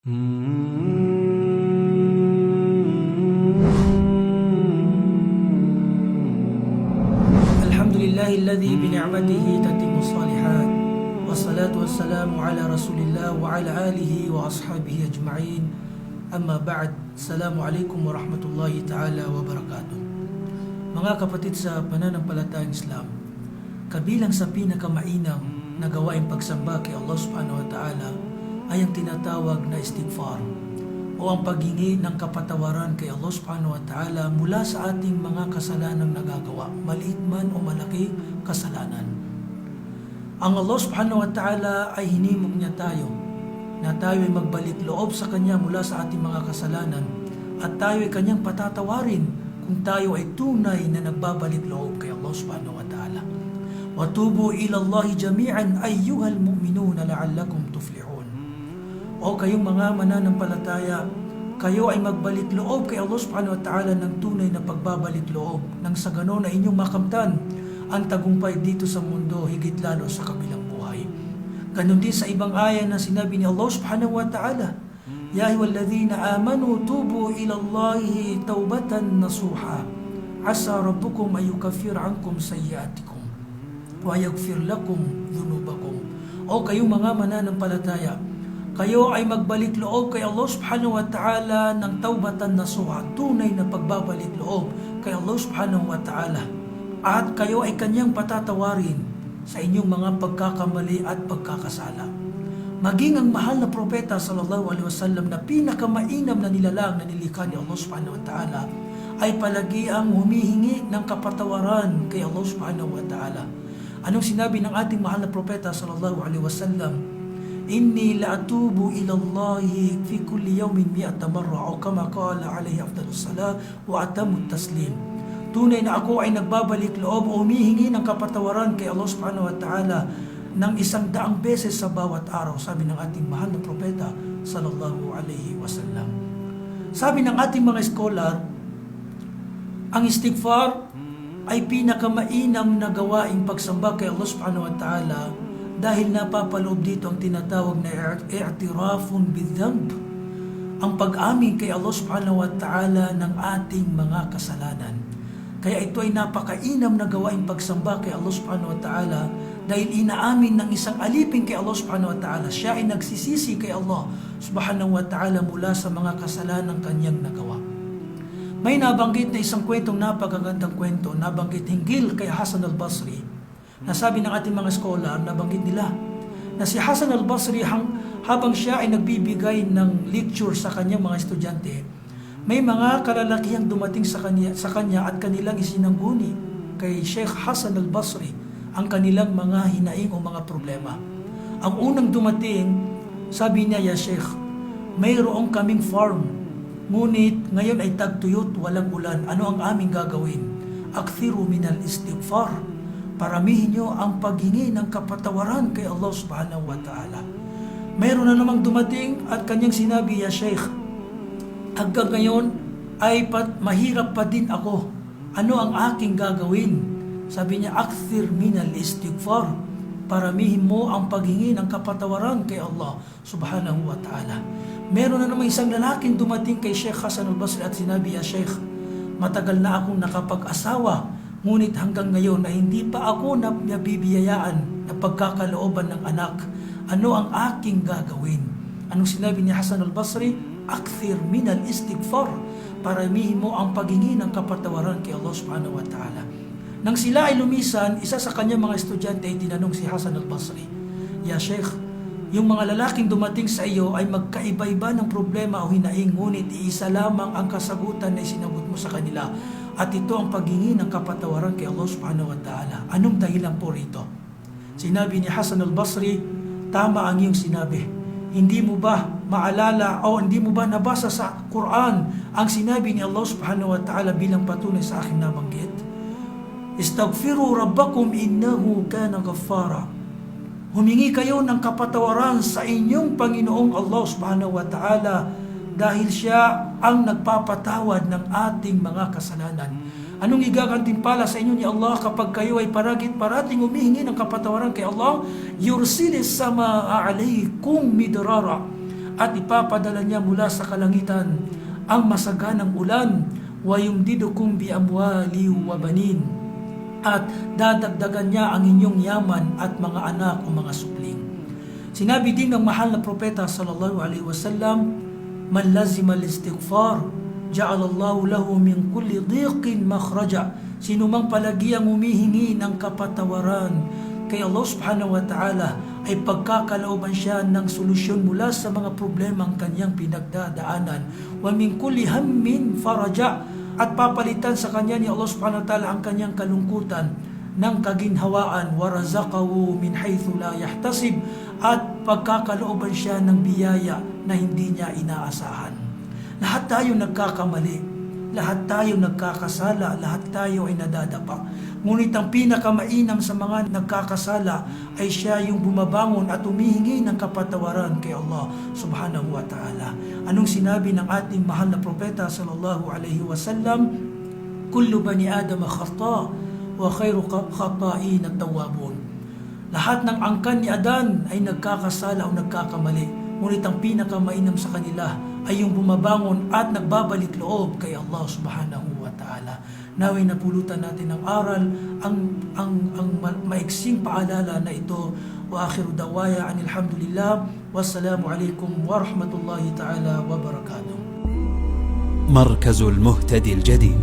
Alhamdulillahilladzi bini'matihi tatimmu shalihat. Wassalatu wassalamu ala Rasulillah wa ala alihi wa ashabihi ajma'in. Amma ba'd. Assalamualaikum warahmatullahi ta'ala wa barakatuh. Mga kapatid sa pananampalatayang Islam, kabilang sa pinakamainam na gawaing pagsamba kay Allah subhanahu wa ta'ala ay ang tinatawag na istighfar o ang paghingi ng kapatawaran kay Allah subhanahu wa ta'ala mula sa ating mga kasalanang nagagawa, maliit man o malaki kasalanan. Ang Allah subhanahu wa ta'ala ay hinimok niya tayo na tayo ay magbalik loob sa Kanya mula sa ating mga kasalanan at tayo ay Kanyang patatawarin kung tayo ay tunay na nagbabalik loob kay Allah subhanahu wa ta'ala. وَتُوبُوا إِلَى اللَّهِ جَمِيعًا أَيُّهَا الْمُؤْمِنُونَ لَعَلَّكُمْ تُفْلِحُونَ. O kayong mga mananampalataya, kayo ay magbalik loob kay Allah subhanahu wa ta'ala ng tunay na pagbabalik loob nang sa ganon na inyong makamtan ang tagumpay dito sa mundo, higit lalo sa kabilang buhay. Ganon din sa ibang aya na sinabi ni Allah subhanahu wa ta'ala, Ya ayyuhalladhina amanu tubu ila Allahi tawbatan nasuha asa rabbukum ayukaffir ankum sayyiatikum wa yaghfir lakum dhunubakum. O kayong mga mananampalataya, kayo ay magbalik loob kay Allah subhanahu wa ta'ala ng tawbatan nasuha, tunay na pagbabalik loob kay Allah subhanahu wa ta'ala. At kayo ay Kanyang patatawarin sa inyong mga pagkakamali at pagkakasala. Maging ang mahal na propeta sallallahu alaihi wasallam na pinakamainam na nilalang na nilikha ni Allah subhanahu wa ta'ala ay palagi ang humihingi ng kapatawaran kay Allah subhanahu wa ta'ala. Anong sinabi ng ating mahal na propeta sallallahu alaihi wasallam? Inni la'atubu ila Allahi fi kulli yawmin mi'ata marra o kama qala alayhi afdalus salat wa atamut taslim. Tunay na ako ay nagbabalik loob o humihingi ng kapatawaran kay Allah subhanahu wa ta'ala ng 100 beses sa bawat araw, sabi ng ating mahal na propeta sallallahu alaihi wasallam. Sabi ng ating mga scholar, ang istighfar ay pinakamainam na gawaing pagsamba kay Allah subhanahu wa ta'ala dahil napapaloob dito ang tinatawag na i'tirafun bidhanb, ang pag-amin kay Allah subhanahu wa ta'ala ng ating mga kasalanan. Kaya ito ay napakainam na gawaing pagsamba kay Allah subhanahu wa ta'ala dahil inaamin ng isang alipin kay Allah subhanahu wa ta'ala. Siya ay nagsisisi kay Allah subhanahu wa ta'ala mula sa mga kasalanan kanyang nagawa. May nabanggit na isang kwentong napakagandang kwento, nabanggit hinggil kay Hasan al-Basri. Nasabi ng ating mga scholar, nabanggit nila na si Hasan al-Basri habang siya ay nagbibigay ng lecture sa kanyang mga estudyante, may mga kalalakihang dumating sa kanya at kanilang isinangguni kay Sheikh Hasan al-Basri ang kanilang mga hinaing o mga problema. Ang unang dumating, sabi niya, Ya Sheikh, mayroong kaming farm, ngunit ngayon ay tagtuyot, walang ulan. Ano ang aming gagawin? Akthiru minal istighfar. Paramihin nyo ang paghingi ng kapatawaran kay Allah subhanahu wa ta'ala. Mayroon na namang dumating at kanyang sinabi, Ya Sheikh, hanggang ngayon ay mahirap pa din ako. Ano ang aking gagawin? Sabi niya, akthir minal istighfar. Paramihin mo ang paghingi ng kapatawaran kay Allah subhanahu wa ta'ala. Meron na naman isang lalaking dumating kay Sheikh Hasan al-Basri at sinabi, Ya Sheikh, matagal na akong nakapag-asawa, ngunit hanggang ngayon na hindi pa ako nabibiyayaan na pagkakalooban ng anak. Ano ang aking gagawin? Anong sinabi ni Hasan al-Basri? Akthir minal istighfar. Paramihin mo ang paghingi ng kapatawaran kay Allah subhanahu wa ta'ala. Nang sila ay lumisan, isa sa kanyang mga estudyante ay tinanong si Hasan al-Basri, Ya Sheikh, yung mga lalaking dumating sa iyo ay magkaiba-iba ng problema o hinaing, ngunit iisa lamang ang kasagutan na isinagot mo sa kanila, at ito ang paghingi ng kapatawaran kay Allah subhanahu wa ta'ala. Anong dahilan po rito? Sinabi ni Hasan al-Basri, tama ang iyong sinabi. Hindi mo ba maalala o hindi mo ba nabasa sa Quran ang sinabi ni Allah subhanahu wa ta'ala bilang patunay sa aking nabanggit? Istaghfiru rabbakum innahu kana ghaffara. Humingi kayo ng kapatawaran sa inyong Panginoong Allah subhanahu wa ta'ala dahil siya ang nagpapatawad ng ating mga kasalanan. Anong igagantimpala sa inyo ni Allah kapag kayo ay parating humihingi ng kapatawaran kay Allah? Yursilis sama alaykum midrara. at ipapadala niya mula sa kalangitan ang masaganang ulan, wa yumdidukum bi amwali wa banin, at dadagdagan niya ang inyong yaman at mga anak o mga supling. Sinabi din ng mahal na propeta sallallahu alaihi wasallam, man lazima al-istighfar ja'alallahu lahu min kulli dhiqin makhraja. Sino mang palagi ang humihingi ng kapatawaran kay Allah subhanahu wa ta'ala, ay pagkakalooban siya ng solusyon mula sa mga problemang kanyang pinagdadaanan. Wa min kulli hammin faraja, at papalitan sa kanya ni Allah subhanahu wa ta'ala ang kanyang kalungkutan ng kaginhawaan. Wa razaqahu min haythu la yahtasib, at pagkakalooban siya ng biyaya na hindi niya inaasahan. Lahat tayo nagkakamali, lahat tayo nagkakasala, lahat tayo ay nadadapa. Ngunit ang pinakamainam sa mga nagkakasala ay siya yung bumabangon at humihingi ng kapatawaran kay Allah subhanahu wa ta'ala. Anong sinabi ng ating mahal na propeta sallallahu alaihi wasallam? Kullu bani Adam khata wa khairu khata'in at-tawwabun. Lahat ng angkan ni Adan ay nagkakasala o nagkakamali. Ngunit ang pinakamainam sa kanila ay yung bumabangon at nagbabalik loob kay Allah subhanahu wa ta'ala. Naway napulutan natin ng aral ang maiksing paalala na ito. Wa akhiru dawaya anil hamdulillah. Wassalamu alaikum warahmatullahi ta'ala wabarakatuh. مركز المهتدي الجديد